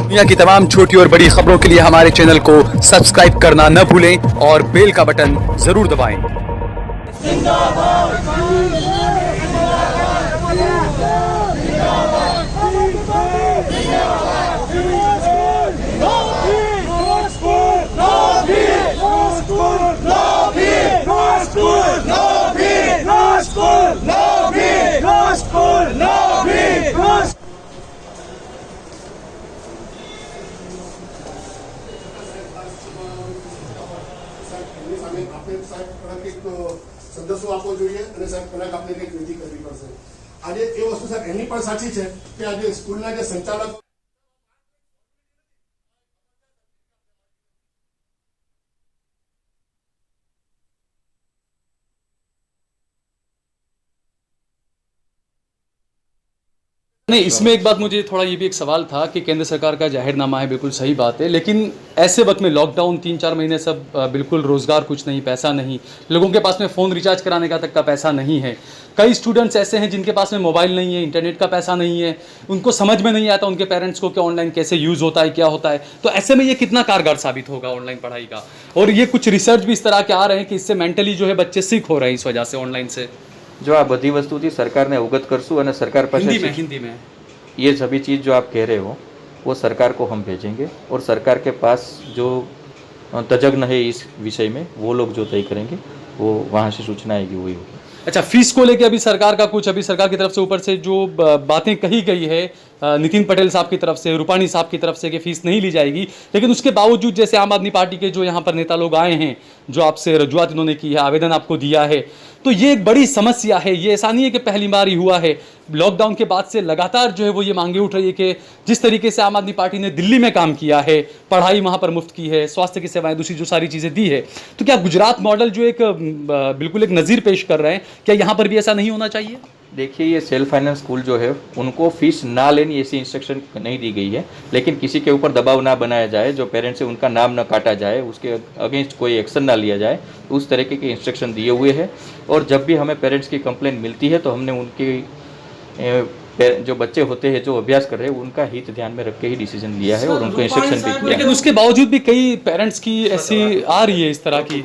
दुनिया की तमाम छोटी और बड़ी खबरों के लिए हमारे चैनल को सब्सक्राइब करना न भूलें और बेल का बटन जरूर दबाएं। સંદેશો આપવો જોઈએ અને સાહેબ કલાક આપણે કંઈક વિધિ કરવી પડશે. આજે એ વસ્તુ સાહેબ એની પણ સાચી છે કે આજે સ્કૂલના જે સંચાલક नहीं, इसमें एक बात मुझे थोड़ा ये भी एक सवाल था कि केंद्र सरकार का जाहिरनामा है, बिल्कुल सही बात है, लेकिन ऐसे वक्त में लॉकडाउन 3-4 महीने सब बिल्कुल रोज़गार कुछ नहीं, पैसा नहीं, लोगों के पास में फ़ोन रिचार्ज कराने का तक का पैसा नहीं है। कई स्टूडेंट्स ऐसे हैं जिनके पास में मोबाइल नहीं है, इंटरनेट का पैसा नहीं है, उनको समझ में नहीं आता उनके पेरेंट्स को कि ऑनलाइन कैसे यूज़ होता है, क्या होता है। तो ऐसे में ये कितना कारगर साबित होगा ऑनलाइन पढ़ाई का। और ये कुछ रिसर्च भी इस तरह के आ रहे हैं कि इससे मेंटली जो है बच्चे सीख हो रहे हैं इस वजह से ऑनलाइन से। जो आ बधी वस्तुथी सरकारने अवगत करशुं અને सरकार પાસે हिंदी में ये सभी चीज़ जो आप कह रहे हो वो सरकार को हम भेजेंगे और सरकार के पास जो तज्ञ है इस विषय में वो लोग जो तय करेंगे वो वहाँ से सूचना आएगी वही होगी। अच्छा, फीस को लेके अभी सरकार का कुछ, अभी सरकार की तरफ से ऊपर से जो बातें कही गई है नितिन पटेल साहब की तरफ से, रूपाणी साहब की तरफ से कि फीस नहीं ली जाएगी, लेकिन उसके बावजूद जैसे आम आदमी पार्टी के जो यहाँ पर नेता लोग आए हैं, जो आपसे रजूआत इन्होंने की है, आवेदन आपको दिया है, तो ये एक बड़ी समस्या है। ये ऐसा नहीं है कि पहली बार ही हुआ है, लॉकडाउन के बाद से लगातार जो है वो ये मांगे उठ रही है कि जिस तरीके से आम आदमी पार्टी ने दिल्ली में काम किया है, पढ़ाई वहाँ पर मुफ्त की है, स्वास्थ्य की सेवाएं, दूसरी जो सारी चीज़ें दी है, तो क्या गुजरात मॉडल जो एक बिल्कुल एक नज़ीर पेश कर रहे हैं, क्या यहाँ पर भी ऐसा नहीं होना चाहिए? देखिए, ये सेल्फ फाइनेंस स्कूल जो है उनको फीस ना लेनी ऐसी इंस्ट्रक्शन नहीं दी गई है, लेकिन किसी के ऊपर दबाव ना बनाया जाए, जो पेरेंट्स है उनका नाम न काटा जाए, उसके अगेंस्ट कोई एक्शन ना लिया जाए, तो उस तरीके के इंस्ट्रक्शन दिए हुए हैं। और जब भी हमें पेरेंट्स की कंप्लेंट मिलती है तो हमने उनके जो बच्चे होते हैं जो अभ्यास कर रहे हैं उनका हित ध्यान में रख के ही डिसीजन लिया है और उनको इंस्ट्रक्शन भी किया। लेकिन उसके बावजूद भी कई पेरेंट्स की ऐसी आ रही है इस तरह की।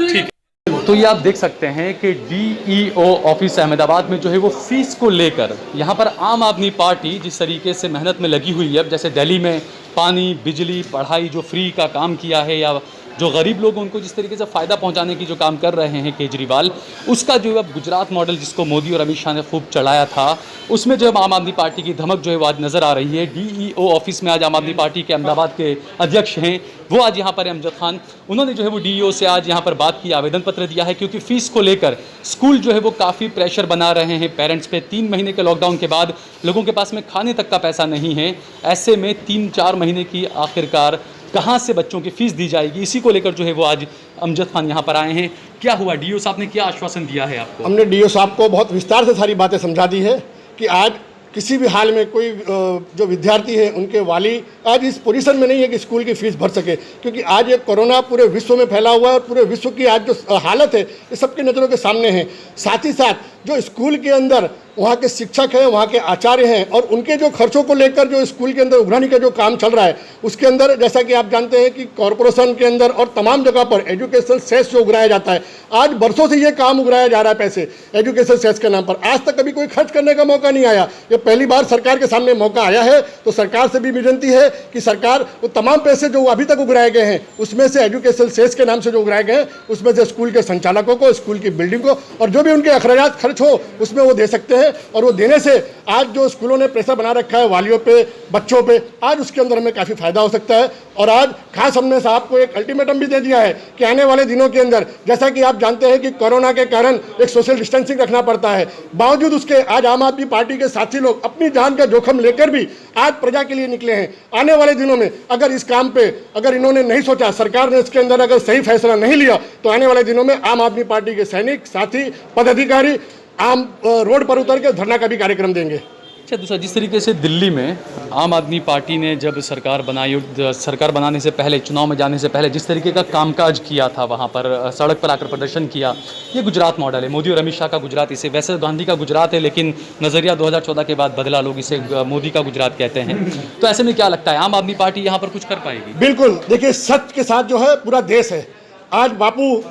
ठीक, तो ये आप देख सकते हैं कि DEO ऑफिस अहमदाबाद में जो है वो फीस को लेकर यहाँ पर आम आदमी पार्टी जिस तरीके से मेहनत में लगी हुई है, अब जैसे दिल्ली में पानी, बिजली, पढ़ाई जो फ्री का काम किया है, या जो गरीब लोग उनको जिस तरीके से फ़ायदा पहुंचाने की जो काम कर रहे हैं केजरीवाल, उसका जो अब गुजरात मॉडल जिसको मोदी और अमित शाह ने खूब चढ़ाया था, उसमें जो आम आदमी पार्टी की धमक जो है वो आज नज़र आ रही है। DEO ऑफिस में आज आम आदमी पार्टी के अहमदाबाद के अध्यक्ष हैं वो आज यहाँ पर अमजद खान, उन्होंने जो है वो DEO से आज यहाँ पर बात की, आवेदन पत्र दिया है, क्योंकि फ़ीस को लेकर स्कूल जो है वो काफ़ी प्रेशर बना रहे हैं पेरेंट्स पे। 3 महीने के लॉकडाउन के बाद लोगों के पास में खाने तक का पैसा नहीं है, ऐसे में 3-4 महीने की आखिरकार कहाँ से बच्चों की फ़ीस दी जाएगी, इसी को लेकर जो है वो आज अमजद खान यहाँ पर आए हैं। क्या हुआ, DEO साहब ने क्या आश्वासन दिया है आपको? हमने DEO साहब को बहुत विस्तार से सारी बातें समझा दी है कि आज किसी भी हाल में कोई जो विद्यार्थी है उनके वाली आज इस पोजीशन में नहीं है कि स्कूल की फ़ीस भर सके, क्योंकि आज ये कोरोना पूरे विश्व में फैला हुआ है और पूरे विश्व की आज जो हालत है ये सबकी नज़रों के सामने है। साथ ही साथ जो स्कूल के अंदर वहाँ के शिक्षक हैं, वहाँ के आचार्य हैं और उनके जो खर्चों को लेकर जो स्कूल के अंदर उभराने का जो काम चल रहा है, उसके अंदर जैसा कि आप जानते हैं कि कॉरपोरेशन के अंदर और तमाम जगह पर एजुकेशन सेस जो उगराया जाता है, आज बरसों से ये काम उगराया जा रहा है पैसे एजुकेशन सेस के नाम पर। आज तक कभी कोई खर्च करने का मौका नहीं आया, ये पहली बार सरकार के सामने मौका आया है। तो सरकार से भी विनती है कि सरकार वो तमाम पैसे जो अभी तक उगराए गए हैं उसमें से एजुकेशन सेस के नाम से जो उगराए गए हैं उसमें से स्कूल के संचालकों को, स्कूल की बिल्डिंग को और जो भी उनके अखराजात खर्च हो उसमें वो दे सकते हैं। और वो देने से आज जो स्कूलों ने प्रेशर बना रखा है वालियों पे, बच्चों पे, आज उसके अंदर हमें काफ़ी फायदा हो सकता है। और आज खास हमने साहब को एक अल्टीमेटम भी दे दिया है कि आने वाले दिनों के अंदर, जैसा कि आप जानते हैं कि कोरोना के कारण एक सोशल डिस्टेंसिंग रखना पड़ता है, बावजूद उसके आज आम आदमी पार्टी के साथी लोग अपनी जान का जोखिम लेकर भी आज प्रजा के लिए निकले हैं। आने वाले दिनों में अगर इस काम पे अगर इन्होंने नहीं सोचा, सरकार ने इसके अंदर अगर सही फैसला नहीं लिया, तो आने वाले दिनों में आम आदमी पार्टी के सैनिक, साथी, पदाधिकारी आम रोड पर उतर के धरना का भी कार्यक्रम देंगे। अच्छा, दूसरा जिस तरीके से दिल्ली में आम आदमी पार्टी ने जब सरकार बनाई, सरकार बनाने से पहले, चुनाव में जाने से पहले जिस तरीके का कामकाज किया था, वहाँ पर सड़क पर आकर प्रदर्शन किया, ये गुजरात मॉडल है। मोदी और अमित शाह का गुजरात, इसे वैसे गांधी का गुजरात है, लेकिन नज़रिया 2014 के बाद बदला, लोग इसे मोदी का गुजरात कहते हैं। तो ऐसे में क्या लगता है, आम आदमी पार्टी यहाँ पर कुछ कर पाएगी? बिल्कुल, देखिए सच के साथ जो है पूरा देश है। आज बापू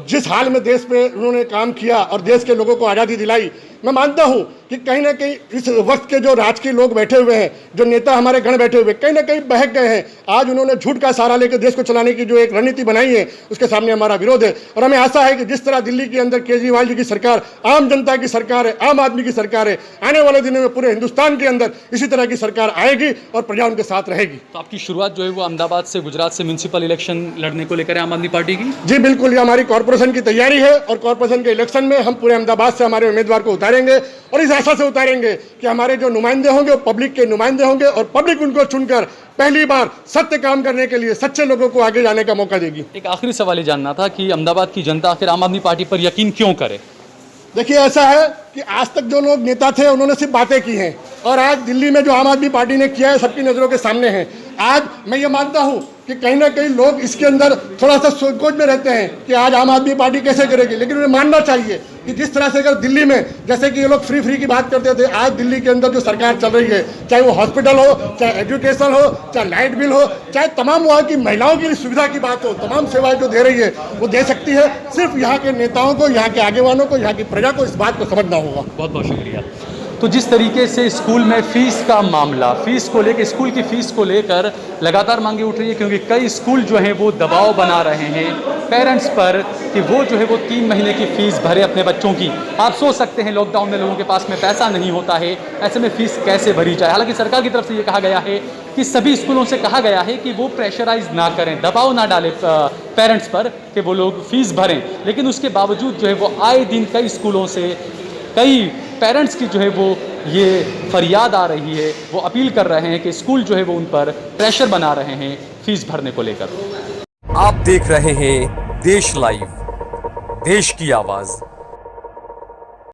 जिस हाल में देश पे उन्होंने काम किया और देश के लोगों को आज़ादी दिलाई, मैं मानता हूं कि कहीं ना कहीं इस वक्त के जो राजकीय लोग बैठे हुए हैं, जो नेता हमारे गण बैठे हुए, कहीं ना कहीं बहक गए हैं। आज उन्होंने झूठ का सहारा लेकर देश को चलाने की जो एक रणनीति बनाई है, उसके सामने हमारा विरोध है। और हमें आशा है कि जिस तरह दिल्ली के अंदर केजरीवाल जी की सरकार आम जनता की सरकार है, आम आदमी की सरकार है, आने वाले दिनों में पूरे हिंदुस्तान के अंदर इसी तरह की सरकार आएगी और प्रजा उनके साथ रहेगी। तो आपकी शुरुआत जो है वो अहमदाबाद से, गुजरात से म्यूनसिपल इलेक्शन लड़ने को लेकर आम आदमी पार्टी की? जी बिल्कुल, ये हमारी कॉर्पोरेशन की तैयारी है और कॉर्पोरेशन के इलेक्शन में हम पूरे अहमदाबाद से हमारे उम्मीदवार को उतारेंगे और इस आशा से उतारेंगे कि हमारे जो नुमाइंदे होंगे वो पब्लिक के नुमाइंदे होंगे और पब्लिक उनको चुनकर पहली बार सत्य काम करने के लिए सच्चे लोगों को आगे जाने का मौका देगी। एक आखिरी सवाल ये जानना था कि अहमदाबाद की जनता आखिर आम आदमी पार्टी पर यकीन क्यों करे? देखिए, ऐसा है कि आज तक जो लोग नेता थे उन्होंने सिर्फ बातें की हैं और आज दिल्ली में जो आम आदमी पार्टी ने किया है सबकी नज़रों के सामने है। आज मैं ये मानता हूँ कि कहीं ना कहीं लोग इसके अंदर थोड़ा सा सोच में रहते हैं कि आज आम आदमी पार्टी कैसे करेगी, लेकिन उन्हें मानना चाहिए कि जिस तरह से अगर दिल्ली में, जैसे कि ये लोग फ्री की बात करते थे, आज दिल्ली के अंदर जो सरकार चल रही है, चाहे वो हॉस्पिटल हो, चाहे एजुकेशन हो, चाहे लाइट बिल हो, चाहे तमाम वहाँ की महिलाओं की सुविधा की बात हो, तमाम सेवाएं जो दे रही है वो दे सकती है। सिर्फ यहाँ के नेताओं को, यहाँ के आगेवानों को, यहाँ की प्रजा को इस बात को समझना होगा। बहुत बहुत शुक्रिया। तो जिस तरीके से स्कूल में फ़ीस का मामला, फ़ीस को लेकर, स्कूल की फ़ीस को लेकर लगातार मांगे उठ रही है, क्योंकि कई स्कूल जो हैं वो दबाव बना रहे हैं पेरेंट्स पर कि वो जो है वो 3 महीने की फ़ीस भरे अपने बच्चों की। आप सोच सकते हैं लॉकडाउन में लोगों के पास में पैसा नहीं होता है, ऐसे में फ़ीस कैसे भरी जाए। हालांकि सरकार की तरफ से ये कहा गया है कि सभी स्कूलों से कहा गया है कि वो प्रेशराइज ना करें, दबाव ना डालें पेरेंट्स पर कि वो लोग फ़ीस भरें, लेकिन उसके बावजूद जो है वो आए दिन कई स्कूलों से, कई पेरेंट्स की जो है वो ये फरियाद आ रही है, वो अपील कर रहे हैं कि स्कूल जो है वो उन पर प्रेशर बना रहे हैं फ़ीस भरने को लेकर। आप देख रहे हैं देश लाइव, देश की आवाज़।